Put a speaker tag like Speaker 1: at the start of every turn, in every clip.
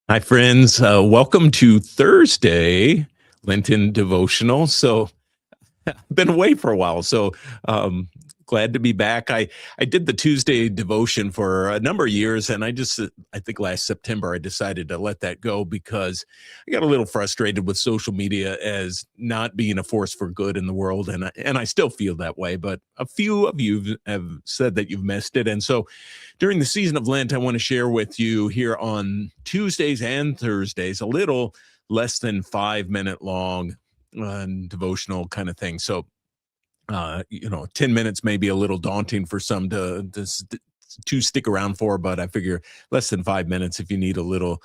Speaker 1: Hi, friends. Welcome to Thursday Lenten Devotional. I've been away for a while, um, glad to be back. I did the Tuesday devotion for a number of years, and I think last September I decided to let that go because I got a little frustrated with social media as not being a force for good in the world, and I still feel that way. But a few of you have said that you've missed it, and so during the season of Lent, I want to share with you here on Tuesdays and Thursdays a little less than 5 minute long devotional kind of thing. 10 minutes may be a little daunting for some to stick around for, but I figure less than 5 minutes if you need a little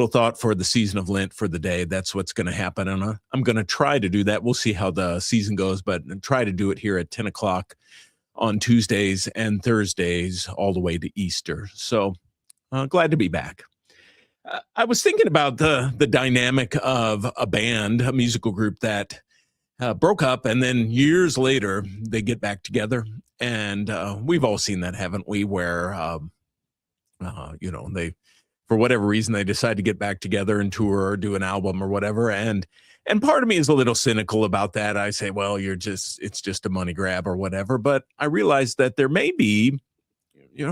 Speaker 1: thought for the season of Lent for the day. That's what's going to happen, and I'm going to try to do that. We'll see how the season goes, but try to do it here at 10 o'clock on Tuesdays and Thursdays all the way to Easter. Glad to be back. I was thinking about the dynamic of a band, a musical group that broke up, and then years later they get back together. And we've all seen that, haven't we? Where they, for whatever reason, they decide to get back together and tour or do an album or whatever. And part of me is a little cynical about that. I say, well, it's just a money grab or whatever. But I realize that there may be, you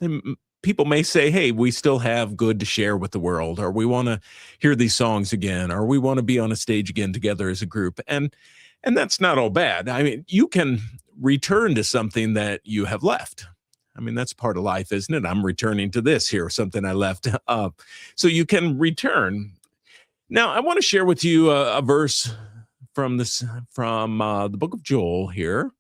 Speaker 1: know, people may say, hey, we still have good to share with the world, or we want to hear these songs again, or we want to be on a stage again together as a group. And that's not all bad. I mean, you can return to something that you have left. I mean, that's part of life, isn't it? I'm returning to this here, something I left. So you can return. Now, I want to share with you a verse from the book of Joel here.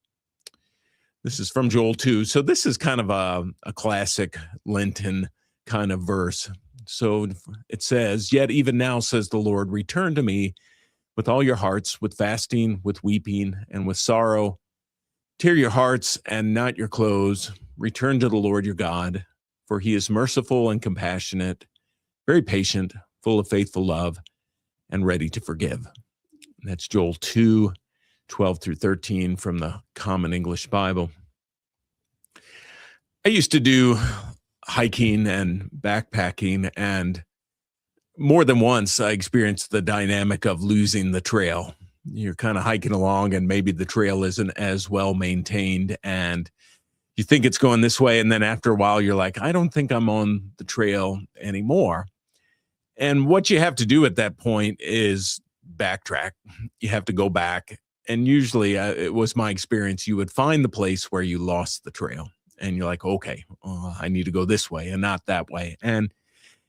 Speaker 1: This is from Joel 2. So this is kind of a classic Lenten kind of verse. So it says, "Yet even now, says the Lord, return to me with all your hearts, with fasting, with weeping, and with sorrow. Tear your hearts and not your clothes. Return to the Lord your God, for he is merciful and compassionate, very patient, full of faithful love, and ready to forgive." And that's Joel 2, 12 through 13 from the Common English Bible. I used to do hiking and backpacking, and more than once I experienced the dynamic of losing the trail. You're kind of hiking along, and maybe the trail isn't as well maintained, and you think it's going this way, and then after a while you're like, I don't think I'm on the trail anymore. And what you have to do at that point is backtrack. You have to go back. And usually it was my experience, you would find the place where you lost the trail. And you're like, okay, I need to go this way and not that way. And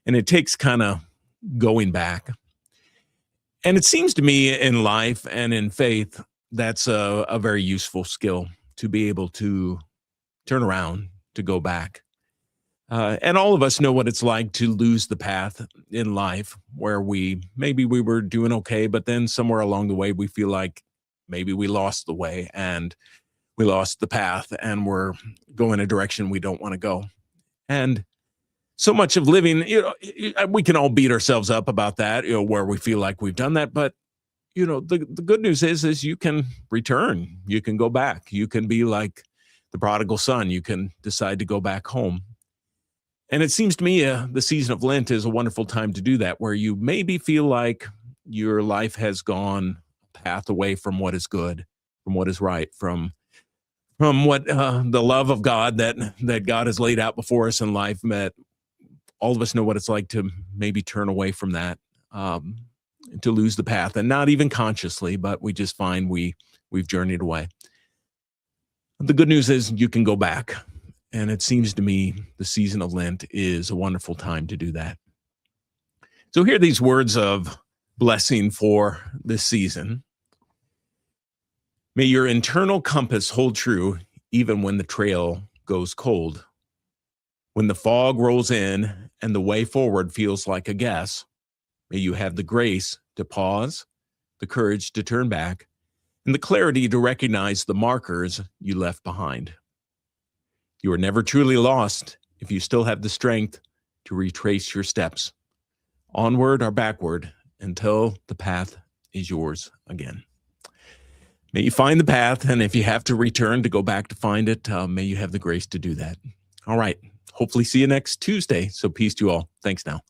Speaker 1: it takes kind of going back. And it seems to me in life and in faith, that's a very useful skill, to be able to turn around, to go back. And all of us know what it's like to lose the path in life, where maybe we were doing okay, but then somewhere along the way, we feel like maybe we lost the way and we lost the path, and we're going a direction we don't want to go. And so much of living, we can all beat ourselves up about that, where we feel like we've done that. But, the good news is you can return. You can go back. You can be like the prodigal son. You can decide to go back home. And it seems to me the season of Lent is a wonderful time to do that, where you maybe feel like your life has gone a path away from what is good, from what is right, from what the love of God that God has laid out before us in life. That all of us know what it's like to maybe turn away from that, to lose the path, and not even consciously, but we just find we've journeyed away. The good news is you can go back. And it seems to me the season of Lent is a wonderful time to do that. So hear these words of blessing for this season. May your internal compass hold true even when the trail goes cold. When the fog rolls in and the way forward feels like a guess, may you have the grace to pause, the courage to turn back, and the clarity to recognize the markers you left behind. You are never truly lost if you still have the strength to retrace your steps, onward or backward, until the path is yours again. May you find the path, and if you have to return to go back to find it, may you have the grace to do that. All right. Hopefully see you next Tuesday. So peace to you all. Thanks now.